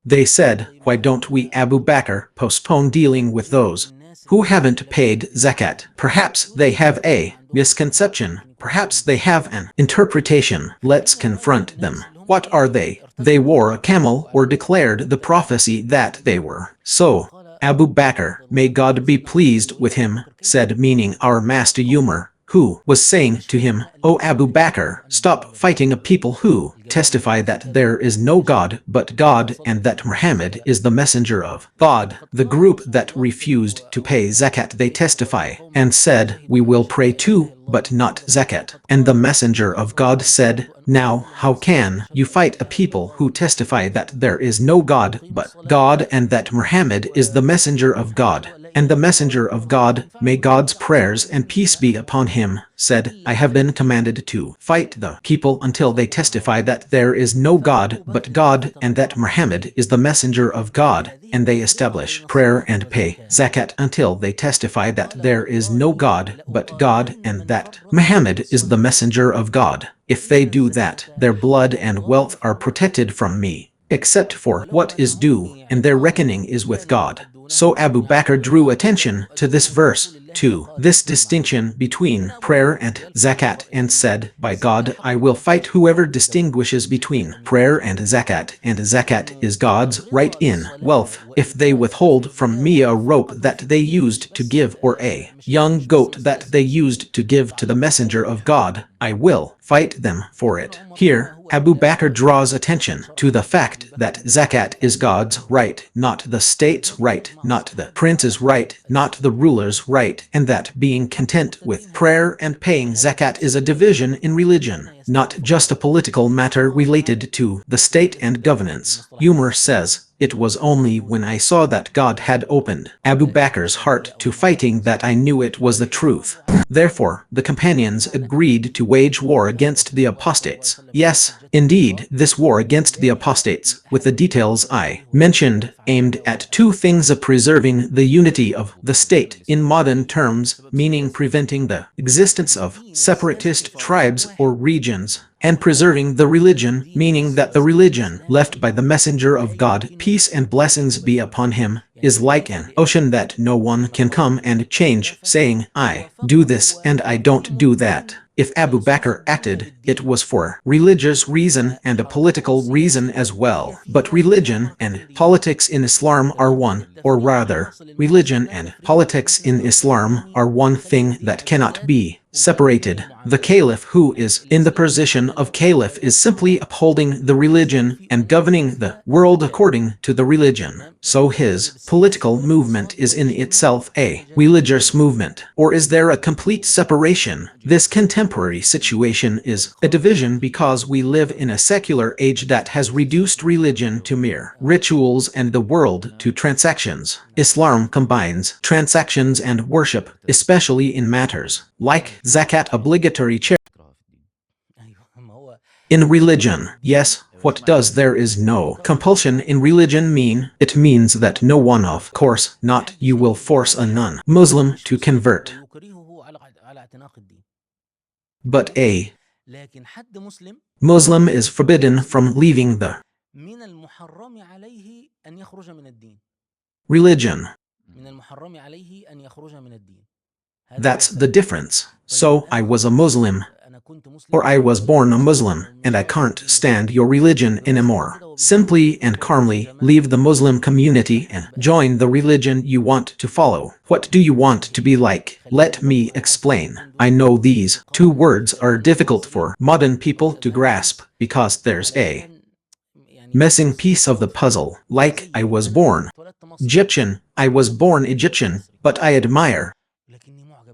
they said, why don't we, Abu Bakr, postpone dealing with those who haven't paid zakat? Perhaps they have a misconception. Perhaps they have an interpretation. Let's confront them. What are they? They wore a camel or declared the prophecy that they were. So, Abu Bakr, may God be pleased with him, said, meaning our master Umar, who was saying to him, O Abu Bakr, stop fighting a people who testify that there is no God but God and that Muhammad is the messenger of God. The group that refused to pay zakat, they testify and said, we will pray too, but not zakat. And the messenger of God said, now how can you fight a people who testify that there is no God but God and that Muhammad is the messenger of God? And the messenger of God, may God's prayers and peace be upon him, said, I have been commanded to fight the people until they testify that there is no God but God and that Muhammad is the messenger of God, and they establish prayer and pay zakat until they testify that there is no God but God and that Muhammad is the messenger of God. If they do that, their blood and wealth are protected from me, except for what is due, and their reckoning is with God. So Abu Bakr drew attention to this verse to this distinction between prayer and zakat and said, "By God, I will fight whoever distinguishes between prayer and zakat is God's right in wealth. If they withhold from me a rope that they used to give or a young goat that they used to give to the messenger of God, I will fight them for it." Here, Abu Bakr draws attention to the fact that zakat is God's right, not the state's right, not the prince's right, not the ruler's right, and that being content with prayer and paying zakat is a division in religion, not just a political matter related to the state and governance. Umar says, "It was only when I saw that God had opened Abu Bakr's heart to fighting that I knew it was the truth." Therefore, the companions agreed to wage war against the apostates. Yes, indeed, this war against the apostates, with the details I mentioned, aimed at two things: of preserving the unity of the state in modern terms, meaning preventing the existence of separatist tribes or regions, and preserving the religion, meaning that the religion left by the messenger of God, peace and blessings be upon him, is like an ocean that no one can come and change, saying, "I do this and I don't do that." If Abu Bakr acted, it was for religious reason and a political reason as well. But religion and politics in Islam are one, or rather, religion and politics in Islam are one thing that cannot be separated. The caliph who is in the position of caliph is simply upholding the religion and governing the world according to the religion. So his political movement is in itself a religious movement. Or is there a complete separation? This contemporary situation is a division because we live in a secular age that has reduced religion to mere rituals and the world to transactions. Islam combines transactions and worship, especially in matters like zakat, obligatory charity. In religion, yes, what does there is no compulsion in religion mean? It means that no one, of course not, you will force a non-Muslim to convert. But a Muslim is forbidden from leaving the religion. That's the difference. So I was a Muslim, or I was born a Muslim, and I can't stand your religion anymore. Simply and calmly leave the Muslim community and join the religion you want to follow. What do you want to be like? Let me explain. I know these two words are difficult for modern people to grasp because there's a missing piece of the puzzle. Like I was born Egyptian, I was born Egyptian, but I admire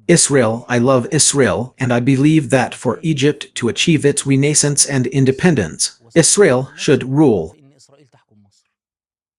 Israel, I love Israel, and I believe that for Egypt to achieve its renaissance and independence, Israel should rule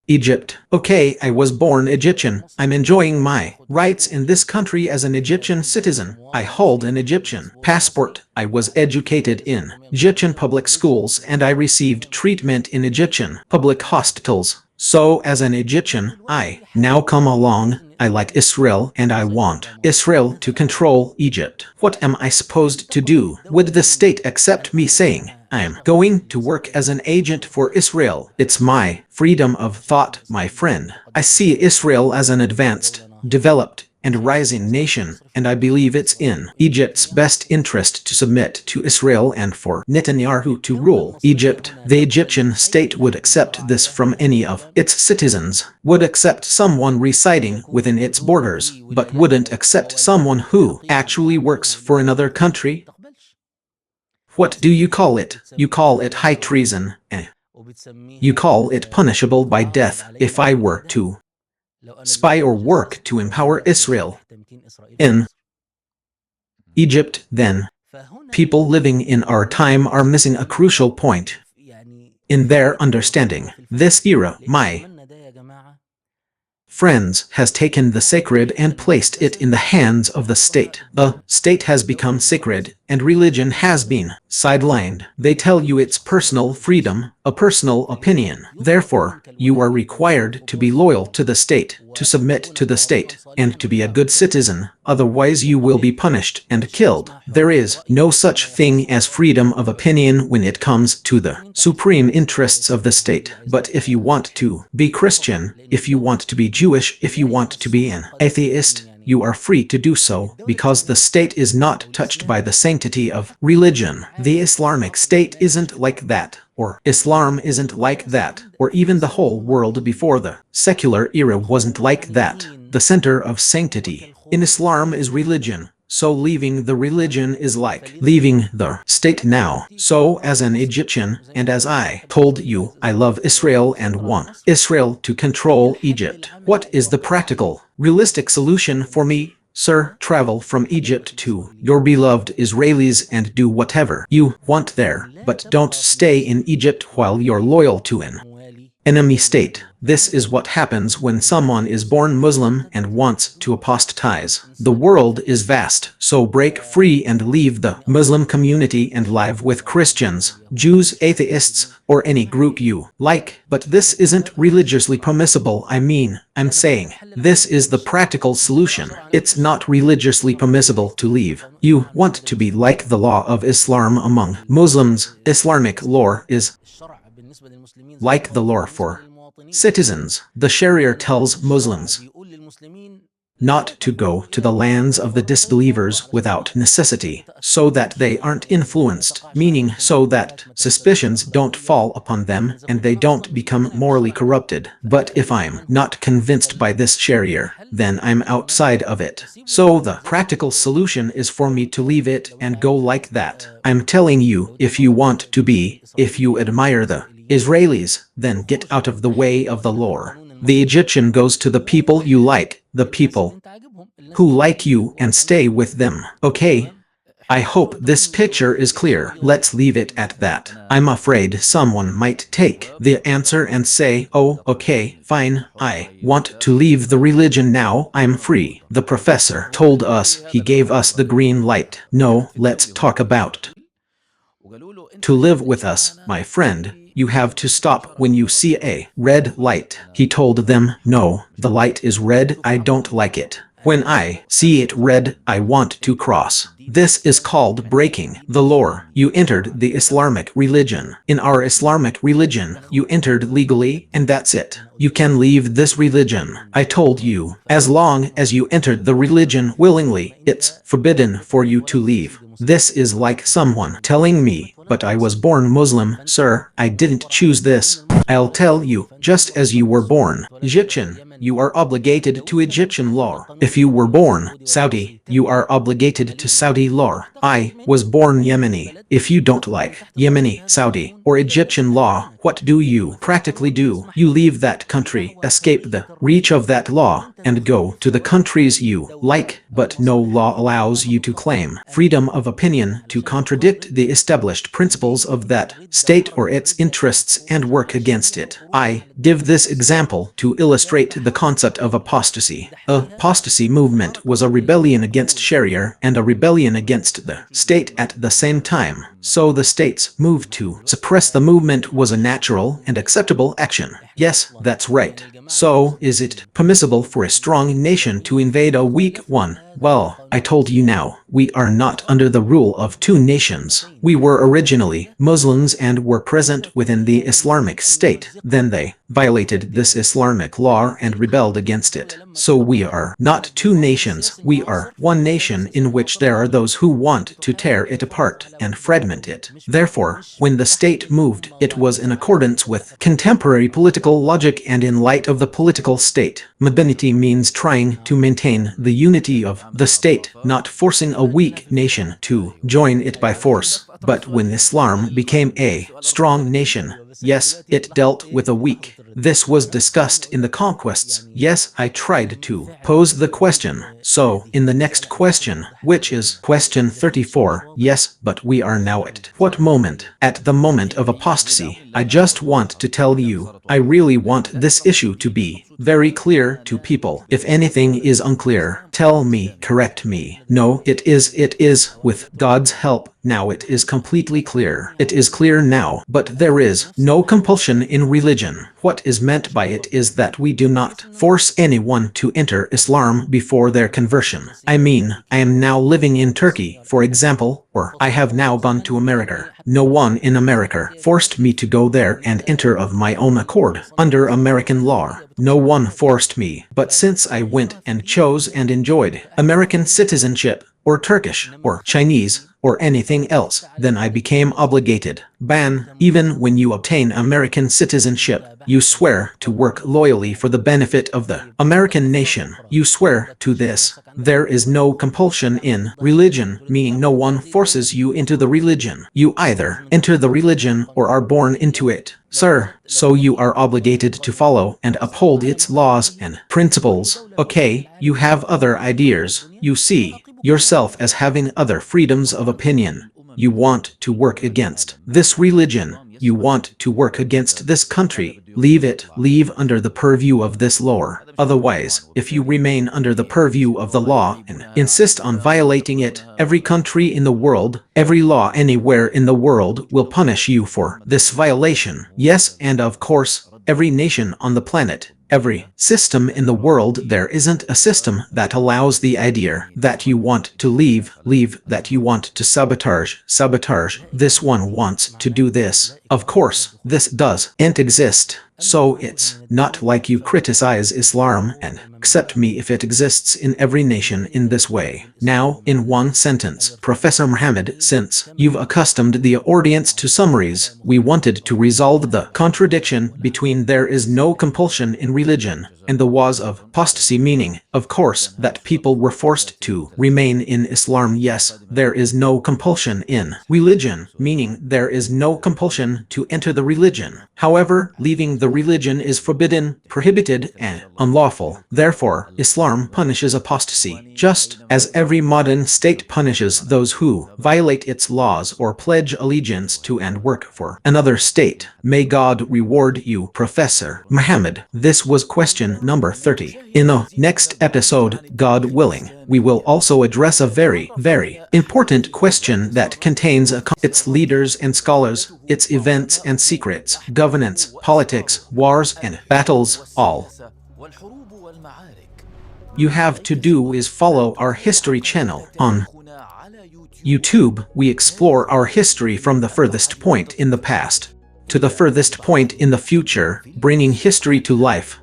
Egypt. Okay, I was born Egyptian. I'm enjoying my rights in this country as an Egyptian citizen. I hold an Egyptian passport. I was educated in Egyptian public schools and I received treatment in Egyptian public hospitals. So as an Egyptian, I now come along. I like Israel and I want Israel to control Egypt. What am I supposed to do? Would the state accept me saying, I'm going to work as an agent for Israel? It's my freedom of thought, my friend. I see Israel as an advanced, developed, and rising nation, and I believe it's in Egypt's best interest to submit to Israel and for Netanyahu to rule Egypt. The Egyptian state would accept this from any of its citizens, would accept someone residing within its borders, but wouldn't accept someone who actually works for another country. What do you call it? You call it high treason. You call it punishable by death. If I were to spy or work to empower Israel in Egypt, then people living in our time are missing a crucial point in their understanding. This era, my friends, has taken the sacred and placed it in the hands of the state. The state has become sacred, and religion has been sidelined. They tell you it's personal freedom, a personal opinion. Therefore, you are required to be loyal to the state, to submit to the state, and to be a good citizen. Otherwise you will be punished and killed. There is no such thing as freedom of opinion when it comes to the supreme interests of the state. But if you want to be Christian, if you want to be Jewish, if you want to be an atheist, you are free to do so, because the state is not touched by the sanctity of religion. The Islamic State isn't like that, or Islam isn't like that, or even the whole world before the secular era wasn't like that. The center of sanctity in Islam is religion. So leaving the religion is like leaving the state now. So as an Egyptian, and as I told you, I love Israel and want Israel to control Egypt. What is the practical, realistic solution for me? Sir, travel from Egypt to your beloved Israelis and do whatever you want there, but don't stay in Egypt while you're loyal to an enemy state. This is what happens when someone is born Muslim and wants to apostatize. The world is vast, so break free and leave the Muslim community and live with Christians, Jews, atheists, or any group you like. But this isn't religiously permissible. I'm saying, this is the practical solution. It's not religiously permissible to leave. You want to be like the law of Islam among Muslims. Islamic law is like the law for citizens. The Sharia tells Muslims not to go to the lands of the disbelievers without necessity, so that they aren't influenced, meaning so that suspicions don't fall upon them and they don't become morally corrupted. But if I'm not convinced by this Sharia, then I'm outside of it. So the practical solution is for me to leave it and go like that. I'm telling you, if you admire the Israelis, then get out of the way of the law. The Egyptian goes to the people you like, the people who like you, and stay with them. Okay? I hope this picture is clear. Let's leave it at that. I'm afraid someone might take the answer and say, oh, okay, fine, I want to leave the religion now, I'm free. The professor told us, he gave us the green light. No, let's talk about to live with us, my friend. You have to stop when you see a red light. He told them, no, the light is red, I don't like it. When I see it red, I want to cross. This is called breaking the law. You entered the Islamic religion. In our Islamic religion, you entered legally, and that's it. You can leave this religion. I told you, as long as you entered the religion willingly, it's forbidden for you to leave. This is like someone telling me, but I was born Muslim. Sir, I didn't choose this. I'll tell you, just as you were born Egyptian, you are obligated to Egyptian law. If you were born Saudi, you are obligated to Saudi law. I was born Yemeni. If you don't like Yemeni, Saudi, or Egyptian law, what do you practically do? You leave that country, escape the reach of that law, and go to the countries you like, but no law allows you to claim freedom of opinion to contradict the established principles of that state or its interests and work against it. I give this example to illustrate the concept of apostasy. Apostasy movement was a rebellion against Sharia and a rebellion against the state at the same time. So the state's move to suppress the movement was a natural and acceptable action. Yes, that's right. So, is it permissible for a strong nation to invade a weak one? Well, I told you now, we are not under the rule of two nations. We were originally Muslims and were present within the Islamic State. Then they violated this Islamic law and rebelled against it. So we are not two nations, we are one nation in which there are those who want to tear it apart and fragment it. Therefore, when the state moved, it was in accordance with contemporary political logic and in light of the political state. Modernity means trying to maintain the unity of the state, not forcing a weak nation to join it by force. But when Islam became a strong nation, yes, it dealt with a weak. This was discussed in the conquests. Yes, I tried to pose the question. So, in the next question, which is question 34, yes, but we are now at what moment? At the moment of apostasy. I just want to tell you, I really want this issue to be very clear to people. If anything is unclear, tell me, correct me. No, it is, with God's help. Now it is completely clear. It is clear now, but there is no compulsion in religion. What is meant by it is that we do not force anyone to enter Islam before their conversion. I mean, I am now living in Turkey, for example, or I have now gone to America. No one in America forced me to go there and enter of my own accord. Under American law, no one forced me, but since I went and chose and enjoyed American citizenship, or Turkish, or Chinese, or anything else, then I became obligated. Ban, even when you obtain American citizenship, you swear to work loyally for the benefit of the American nation. You swear to this. There is no compulsion in religion, meaning no one forces you into the religion. You either enter the religion or are born into it. Sir, so you are obligated to follow and uphold its laws and principles. Okay, you have other ideas. You see yourself as having other freedoms of opinion. You want to work against this religion. You want to work against this country. Leave it. Leave under the purview of this law. Otherwise, if you remain under the purview of the law and insist on violating it, every country in the world, every law anywhere in the world will punish you for this violation. Yes, and of course, every nation on the planet, every system in the world. There isn't a system that allows the idea that you want to leave, that you want to sabotage. This one wants to do this. Of course, this doesn't exist. So it's not like you criticize Islam and accept me if it exists in every nation in this way. Now, in one sentence, Professor Muhammad, since you've accustomed the audience to summaries, we wanted to resolve the contradiction between there is no compulsion in religion and the was of apostasy, meaning, of course, that people were forced to remain in Islam. Yes, there is no compulsion in religion, meaning there is no compulsion to enter the religion. However, leaving the religion is forbidden, prohibited, and unlawful. Therefore, Islam punishes apostasy, just as every modern state punishes those who violate its laws or pledge allegiance to and work for another state. May God reward you, Professor Muhammad. This was question number 30. In the next episode, God willing, we will also address a very, very important question that contains its leaders and scholars, its events and secrets, governance, politics, wars and battles, all you have to do is follow our history channel on YouTube. We explore our history from the furthest point in the past to the furthest point in the future, bringing history to life.